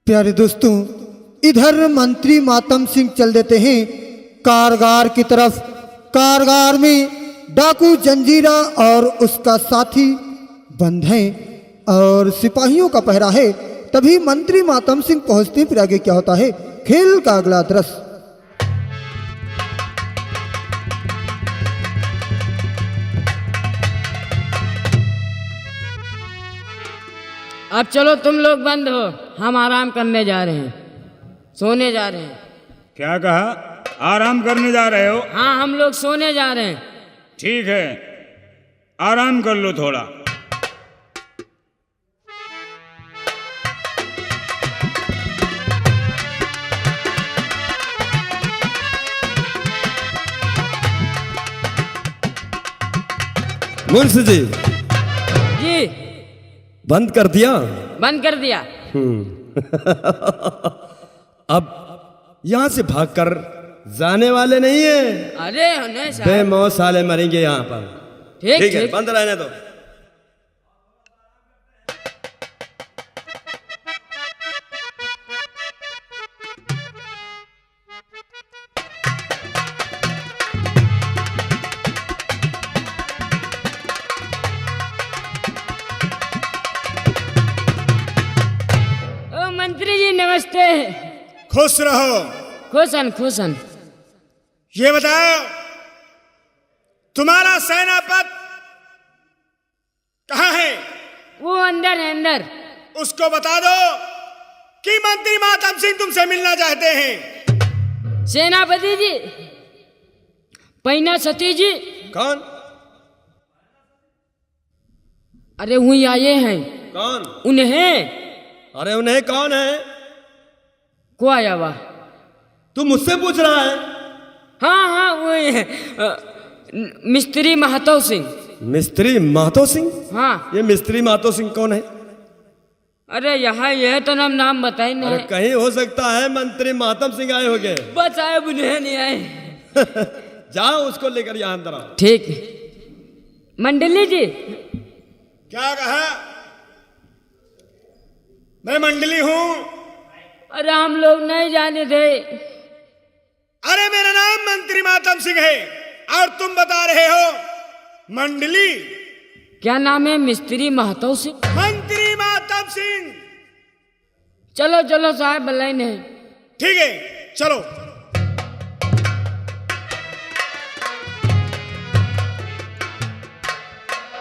प्यारे दोस्तों, इधर मंत्री मातम सिंह चल देते हैं कारगार की तरफ। कारगार में डाकू जंजीरा और उसका साथी बंद हैं और सिपाहियों का पहरा है। तभी मंत्री मातम सिंह पहुंचते हैं। फिर आगे क्या होता है, खेल का अगला दृश्य। अब चलो तुम लोग बंद हो, हम आराम करने जा रहे हैं, सोने जा रहे हैं। क्या कहा? आराम करने जा रहे हो? हाँ, हम लोग सोने जा रहे हैं। ठीक है, आराम कर लो थोड़ा। मुंशी जी, जी बंद कर दिया? बंद कर दिया। अब यहाँ से भागकर जाने वाले नहीं है। अरे नहीं साहब, बेमौत साले मरेंगे यहाँ पर। ठीक है, बंद रहने दो। ओ मंत्री जी नमस्ते। खुश रहो। खुशन खुशन। ये बताओ, तुम्हारा सेनापति कहाँ है? वो अंदर है, अंदर। उसको बता दो कि मंत्री मातम सिंह तुमसे मिलना चाहते हैं। सेनापति जी, पैना सती जी। कौन? अरे वही आए हैं। कौन? उन्हें। अरे उन्हें कौन है? को आया हुआ? तू मुझसे पूछ रहा है? हाँ हाँ वही है, मिस्त्री महतो सिंह। मिस्त्री महतो सिंह? हाँ। ये मिस्त्री महतो सिंह कौन है? अरे यहाँ यह तो नाम बताए अरे नहीं। कहीं हो सकता है मंत्री मातम सिंह आए होंगे। बस आए, उन्हें नहीं आए। जाओ उसको लेकर यहाँ अंदर आओ। ठीक। मंडली जी। क्या कहा? मैं मंडली हूँ। अरे हम लोग नहीं जाने थे। अरे मेरा नाम मंत्री मातम सिंह है और तुम बता रहे हो मंडली। क्या नाम है? मिस्त्री महतो सिंह। मंत्री मातम सिंह। चलो चलो साहब, भलाई नहीं। ठीक है, चलो।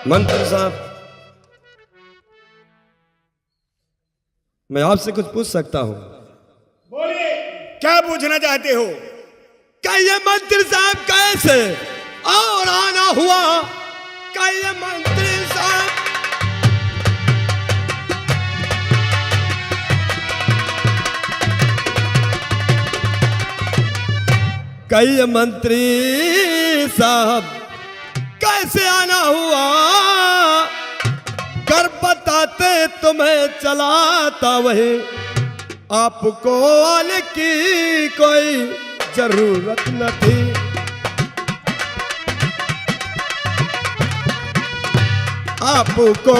मंत्री साहब, मैं आपसे कुछ पूछ सकता हूँ? बोलिए, क्या पूछना चाहते हो? क्या ये मंत्री साहब कैसे और आना हुआ? क्या ये मंत्री साहब क्या ये मंत्री साहब कैसे आना हुआ? कर बताते तुम्हें चलाता वही, आपको आने की कोई जरूरत न थी। आपको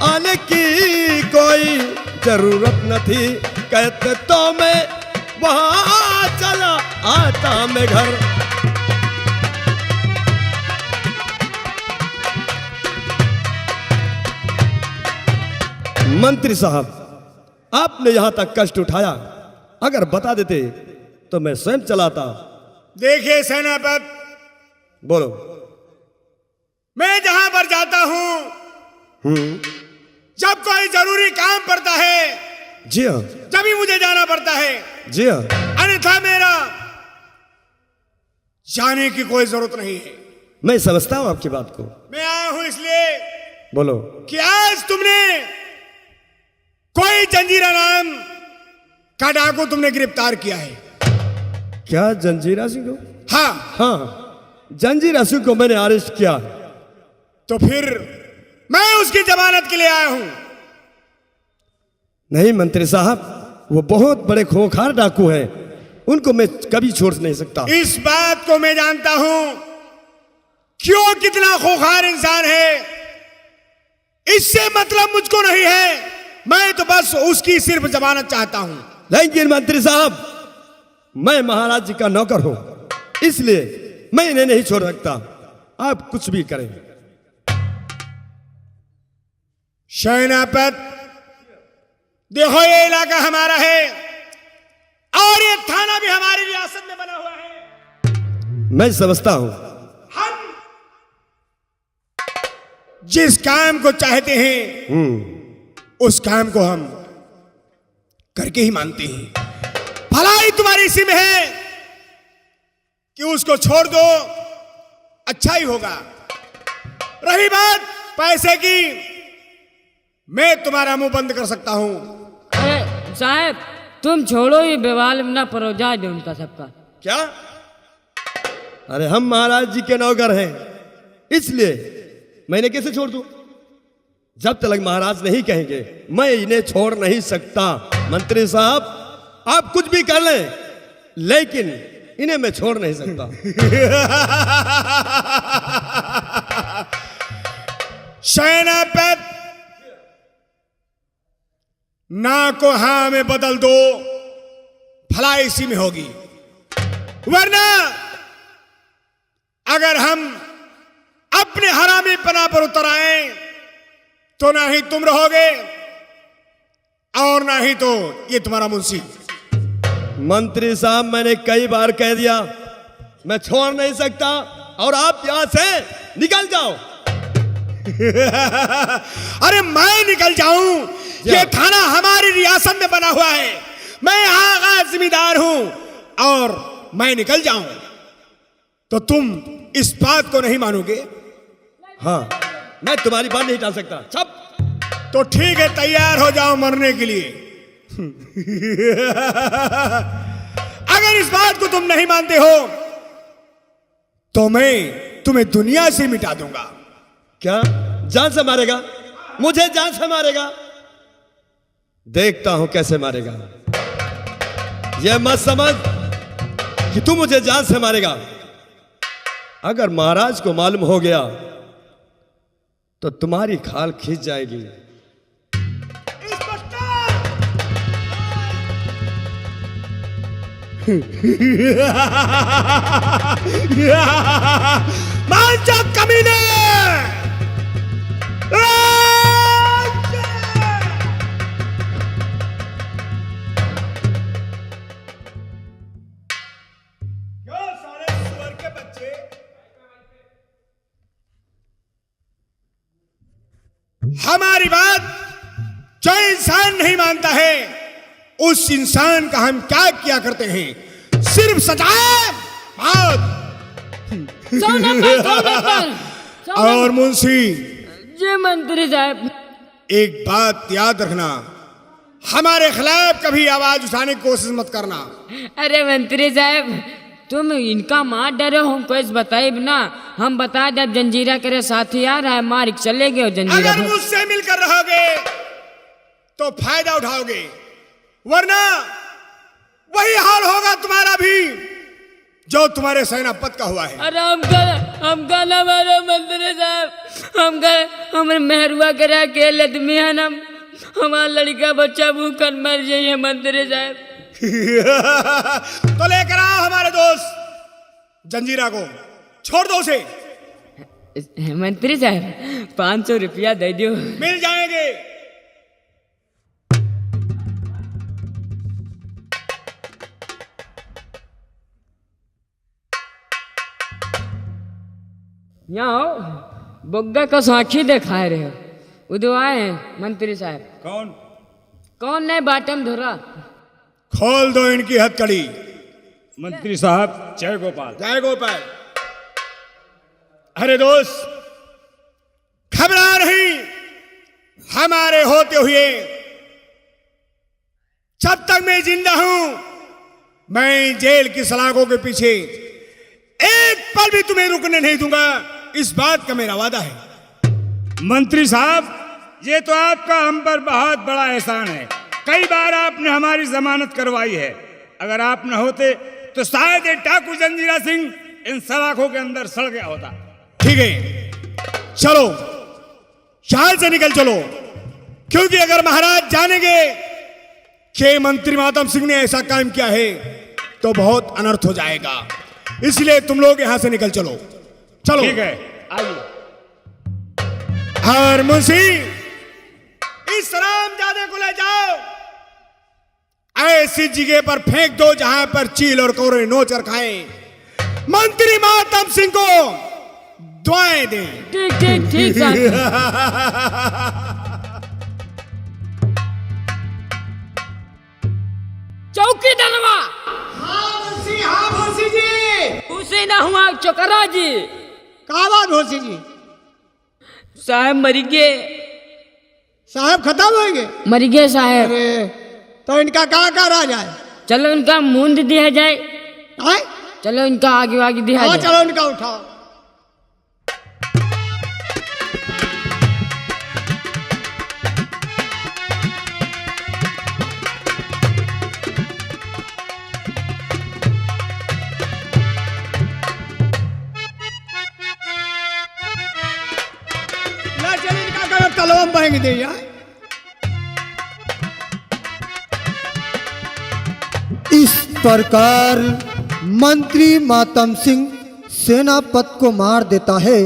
आने की कोई जरूरत न थी। कहते तो मैं वहां चला आता मैं घर। मंत्री साहब, आपने यहां तक कष्ट उठाया, अगर बता देते तो मैं स्वयं चलाता। देखिए सेनापति, बोलो। मैं जहां पर जाता हूं, जब कोई जरूरी काम पड़ता है, जी हाँ, तभी मुझे जाना पड़ता है। जी हाँ। अन्यथा मेरा जाने की कोई जरूरत नहीं है। मैं समझता हूं आपकी बात को। मैं आया हूं इसलिए, बोलो। कि आज तुमने कोई जंजीरा नाम का डाकू तुमने गिरफ्तार किया है। क्या जंजीरा सिंह को? हाँ। हाँ, जंजीरा सिंह को मैंने अरेस्ट किया। तो फिर मैं उसकी जमानत के लिए आया हूं। नहीं मंत्री साहब, वो बहुत बड़े खूंखार डाकू हैं, उनको मैं कभी छोड़ नहीं सकता। इस बात को मैं जानता हूं, क्यों कितना खूंखार इंसान है, इससे मतलब मुझको नहीं है। मैं तो बस उसकी सिर्फ जमानत चाहता हूं। लेकिन मंत्री साहब, मैं महाराज जी का नौकर हूं, इसलिए मैं इन्हें नहीं छोड़ सकता। आप कुछ भी करें। सेनापति, देखो ये इलाका हमारा है और ये थाना भी हमारी रियासत में बना हुआ है। मैं समझता हूं। हम जिस काम को चाहते हैं उस काम को हम करके ही मानते हैं। भलाई तुम्हारी इसी में है कि उसको छोड़ दो, अच्छा ही होगा। रही बात पैसे की, मैं तुम्हारा मुंह बंद कर सकता हूं। अरे साहब, तुम छोड़ो, ये बवाल में ना परोजा दो उनका सबका। क्या? अरे हम महाराज जी के नौकर हैं, इसलिए मैं इन्हें कैसे छोड़ दूं? जब तक महाराज नहीं कहेंगे मैं इन्हें छोड़ नहीं सकता। मंत्री साहब, आप कुछ भी कर लें, लेकिन इन्हें मैं छोड़ नहीं सकता। सेनापति, ना को हाँ में बदल दो, भलाई इसी में होगी। वरना अगर हम अपने हरामी पना पर उतर आए तो ना ही तुम रहोगे और ना ही तो ये तुम्हारा मुंशी। मंत्री साहब, मैंने कई बार कह दिया मैं छोड़ नहीं सकता और आप यहां से निकल जाओ। अरे मैं निकल जाऊं? ये थाना हमारी रियासत में बना हुआ है, मैं यहां का जिम्मेदार हूं और मैं निकल जाऊं तो तुम इस बात को नहीं मानोगे? हाँ, मैं तुम्हारी बात नहीं टाल सकता। छप। तो ठीक है, तैयार हो जाओ मरने के लिए। अगर इस बात को तुम नहीं मानते हो तो मैं तुम्हें दुनिया से मिटा दूंगा। क्या? जान से मारेगा? मुझे जान से मारेगा? देखता हूं कैसे मारेगा। यह मत समझ कि तू मुझे जान से मारेगा। अगर महाराज को मालूम हो गया तो तुम्हारी खाल खींच जाएगी। मांझा कमीने! क्यों सारे सुअर के बच्चे? हमारी बात जो इंसान नहीं मानता है उस इंसान का हम क्या किया करते हैं? सिर्फ सजाए और मुंशी जी मंत्री साहब, एक बात याद रखना, हमारे खिलाफ कभी आवाज उठाने की कोशिश मत करना। अरे मंत्री साहब, तुम इनका मार डरे हो, हमको इस बताइए ना। हम बता जब जंजीरा करे साथी आ रहा है, मार चले गए जंजीरा। अगर मुझसे मिलकर रहोगे तो फायदा उठाओगे, वरना वही हाल होगा तुम्हारा भी जो तुम्हारे सेनापति का हुआ है। अरे हमका ना मारो मंत्री साहब, हमरे मेहरुआ करा के लदमी है ना, हमारा लड़का बच्चा भूखन मर जाइए मंत्री साहब। तो लेकर आओ हमारे दोस्त जंजीरा को, छोड़ दो उसे। मंत्री साहब, 500 रुपया दे दो। मिल जाएंगे। यहाँ हो, बुग्गा का साखी दिखाए रहे हो। उधर आए हैं मंत्री साहब। कौन नहीं बाटम धुरा? खोल दो इनकी हथकड़ी। मंत्री साहब, जय गोपाल। जय गोपाल। अरे दोस्त, घबरा नहीं, हमारे होते हुए जब तक मैं जिंदा हूं मैं जेल की सलाखों के पीछे एक पल भी तुम्हें रुकने नहीं दूंगा। इस बात का मेरा वादा है। मंत्री साहब, ये तो आपका हम पर बहुत बड़ा एहसान है। कई बार आपने हमारी जमानत करवाई है। अगर आप न होते तो शायद ये डाकू जंजीरा सिंह इन सलाखों के अंदर सड़ गया होता। ठीक है, चलो, यहां से निकल चलो। क्योंकि अगर महाराज जानेंगे कि मंत्री मातम सिंह ने ऐसा काम किया है तो बहुत अनर्थ हो जाएगा। इसलिए तुम लोग यहां से निकल चलो। चलो ठीक है, आइए। और मुंशी इस रामजादे को ले जाओ, ऐसी जगह पर फेंक दो जहां पर चील और कौरे नोचर खाए। मंत्री मातम सिंह को दुआएं दे। ठीक ठीक ठीक साहब। चौकी दलवा हाँ भोसी जी। उसे ना हुआ चोकरा जी। का बात भोसी जी? साहब मरी गए। साहब खत्म होंगे? मर गए साहब। अरे तो इनका क्या करा जाए? चलो इनका मुंड दिया जाए। आए? चलो इनका आगे आगे दिया हाँ जाए। चलो इनका उठाओ। ला चल इनका करो तलवम बहेंगे दे यार। इस प्रकार मंत्री मातम सिंह सेनापति को मार देता है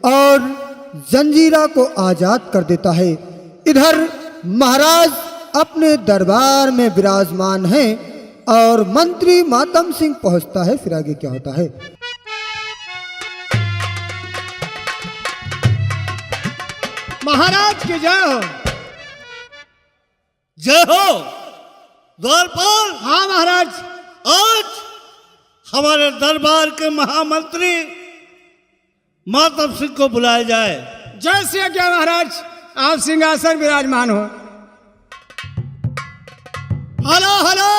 और जंजीरा को आजाद कर देता है। इधर महाराज अपने दरबार में विराजमान हैं और मंत्री मातम सिंह पहुंचता है। फिर आगे क्या होता है? महाराज की जय हो। जय हो द्वारपाल। हाँ महाराज। आज हमारे दरबार के महामंत्री मातम सिंह को बुलाया जाए। जय श्री आज्ञा महाराज, आप सिंहासन विराजमान हो। हेलो हेलो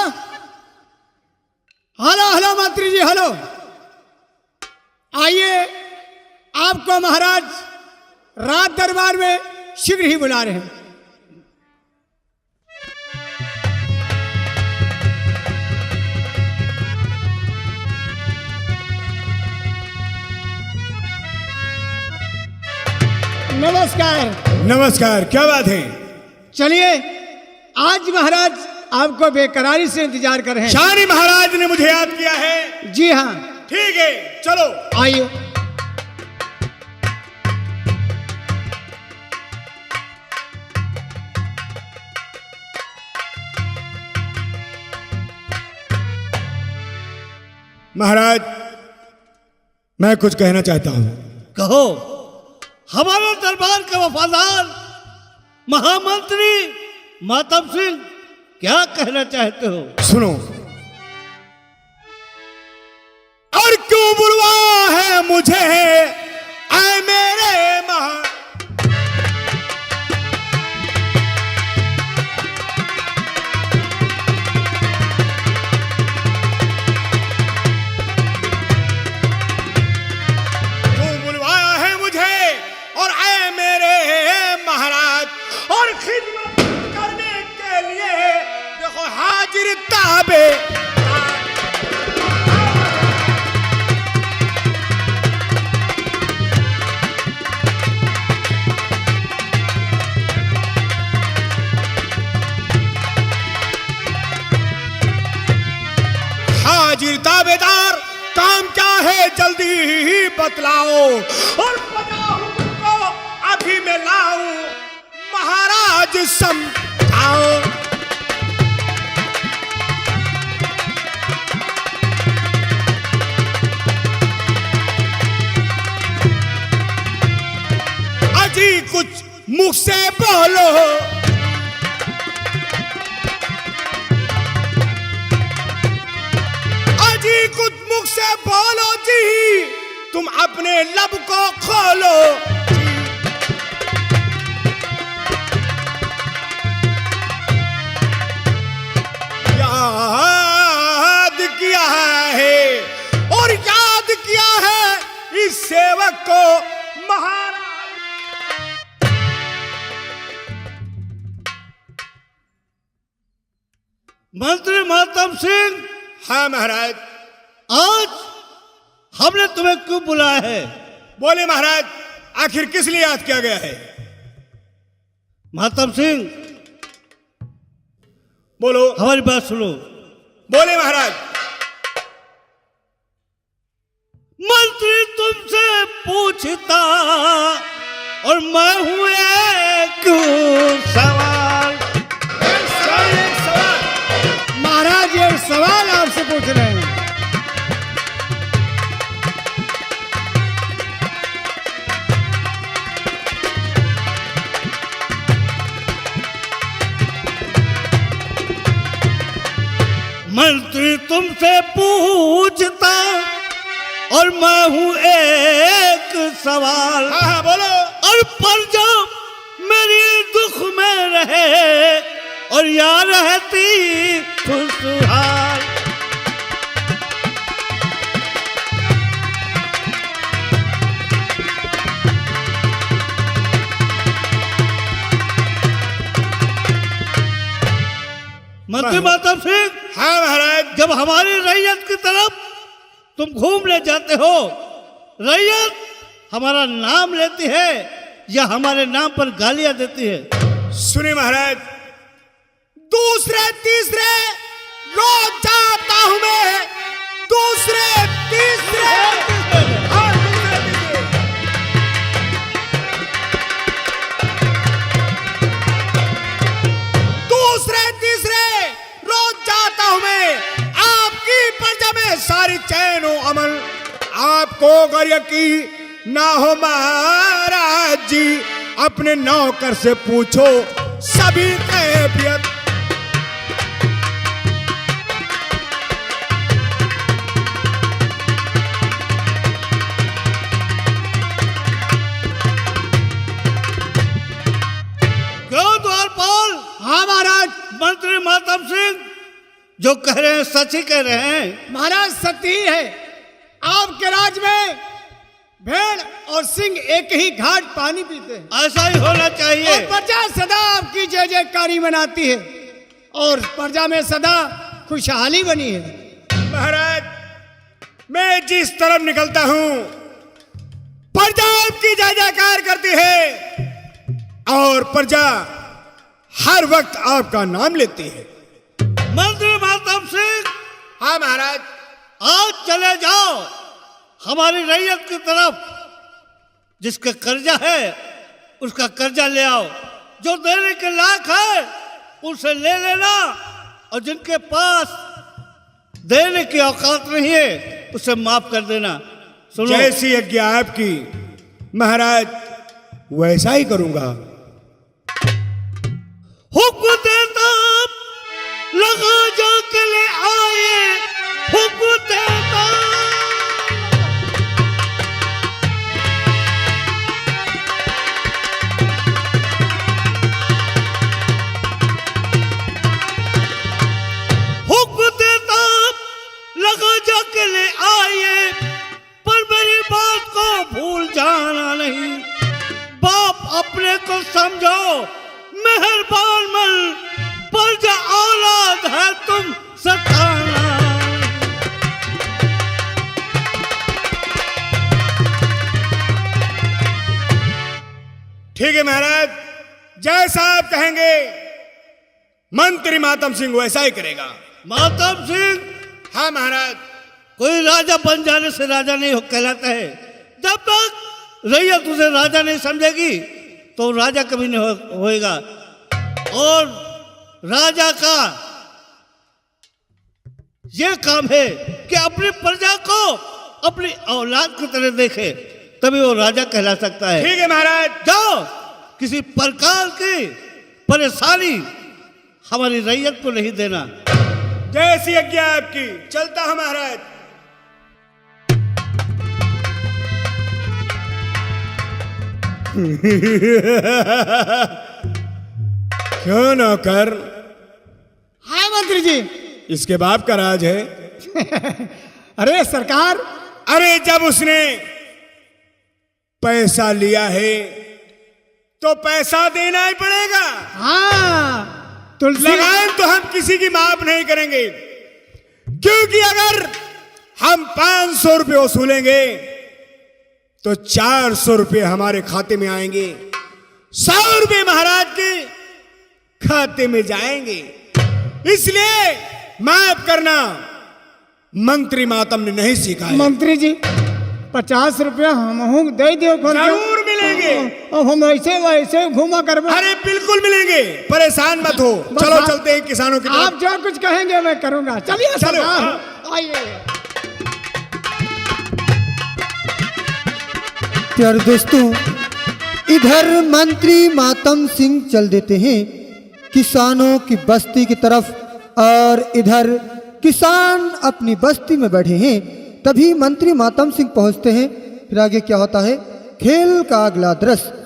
हेलो हेलो मंत्री जी हेलो। आइए, आपको महाराज रात दरबार में शीघ्र ही बुला रहे हैं। नमस्कार। नमस्कार, क्या बात है? चलिए, आज महाराज आपको बेकरारी से इंतजार कर रहे हैं। शानी महाराज ने मुझे याद किया है। जी हाँ। ठीक है, चलो आइए। महाराज, मैं कुछ कहना चाहता हूं। कहो। हमारे दरबार के वफादार महामंत्री मातम सिंह क्या कहना चाहते हो? सुनो। और क्यों बुलवा है मुझे ऐ मेरे महा क्यों बुलवाया है मुझे और ऐ मेरे महाराज, और खिदमत करने के लिए देखो हाजिर ताबे। हाजिर ताबेदार, काम क्या है जल्दी ही बतलाओ और बजाओ को अभी मैं लाऊं महाराज समझाओ। अजी कुछ मुख से बोलो, अजी कुछ मुख से बोलो जी, तुम अपने लब को खोलो। याद किया है और याद किया है इस सेवक को महाराज। मंत्री मातम सिंह। हाँ महाराज। आज हमने तुम्हें क्यों बुलाया है? बोले महाराज, आखिर किस लिए याद किया गया है? मातम सिंह, बोलो। हमारी बात सुनो। बोले महाराज। मंत्री तुमसे पूछता और मैं हूं एक सवाल। महाराज ये सवाल आपसे पूछ रहे हैं। मंत्री तुमसे पूछता और मैं हूं एक सवाल। हाँ हाँ बोलो। और प्रजा मेरी दुख में रहे और या रहती खुशहाल। मंत्री मातम सिंह, हाँ महाराज। जब हमारी रैयत की तरफ तुम घूमने जाते हो, रैयत हमारा नाम लेती है या हमारे नाम पर गालियां देती है? सुनिए महाराज, दूसरे तीसरे रोज जाता हूं मैं, दूसरे तीसरे। हाँ, दूसरे तीसरे। दूसरे तीसरे रोज जाता हूं मैं, आपकी प्रजा में सारी चैन व अमल आपको अगर यकीन ना हो महाराज जी, अपने नौकर से पूछो सभी कैफियत। क्यों द्वारपाल? हाँ महाराज। मंत्री मातम सिंह जो कह रहे हैं सच ही कह रहे हैं। महाराज सत्य ही है। आपके राज में भेड़ और सिंह एक ही घाट पानी पीते हैं। ऐसा ही होना चाहिए। और प्रजा सदा आपकी जय जयकारी मनाती है और प्रजा में सदा खुशहाली बनी है। महाराज, मैं जिस तरफ निकलता हूं प्रजा आपकी जय जयकार करती है और प्रजा हर वक्त आपका नाम लेती है। मंत्री मातम सिंह, हाँ महाराज। आज चले जाओ हमारी रैयत की तरफ, जिसका कर्जा है उसका कर्जा ले आओ, जो देने के लायक है उसे ले लेना, और जिनके पास देने की औकात नहीं है उसे माफ कर देना। सुनो, जैसी आज्ञा आपकी महाराज, वैसा ही करूंगा। हुक्म देता लगा जो के ले आए, हुक्म देता। हुक्म देता लगा जो के ले आए, पर मेरी बात को भूल जाना नहीं। बाप अपने को समझो, मेहरबान मन, प्रजा औलाद है तुम सताना। ठीक है महाराज, जैसा आप कहेंगे मंत्री मातम सिंह वैसा ही करेगा। मातम सिंह, हाँ महाराज। कोई राजा बन जाने से राजा नहीं कहलाता है। जब तक रैयत उसे राजा नहीं समझेगी तो राजा कभी नहीं होएगा। और राजा का यह काम है कि अपनी प्रजा को अपनी औलाद की तरह देखे, तभी वो राजा कहला सकता है। ठीक है महाराज। जाओ, किसी प्रकार की परेशानी हमारी रैयत को नहीं देना। जैसी आज्ञा आपकी, चलता हूं महाराज। क्यों नौकर, हाँ मंत्री जी। इसके बाप का राज है। अरे सरकार, अरे जब उसने पैसा लिया है तो पैसा देना ही पड़ेगा। हाँ तुलसी, लगान तो हम किसी की माफ नहीं करेंगे, क्योंकि अगर हम 500 रुपये वसूलेंगे तो 400 रुपये हमारे खाते में आएंगे, 100 रुपए महाराज के खाते में जाएंगे। इसलिए माफ करना, मंत्री मातम ने नहीं सिखाया। मंत्री जी 50 रुपया हम दे दियो। जरूर मिलेंगे। अब हम ऐसे वैसे घूमा कर। अरे बिल्कुल मिलेंगे, परेशान मत हो। चलो चलते हैं किसानों की तरफ। आप जो कुछ कहेंगे मैं करूंगा। चलिए चलो। सरदार आइए। प्यारे दोस्तों, इधर मंत्री मातम सिंह चल देते हैं किसानों की बस्ती की तरफ, और इधर किसान अपनी बस्ती में बैठे हैं। तभी मंत्री मातम सिंह पहुंचते हैं। फिर आगे क्या होता है, खेल का अगला दृश्य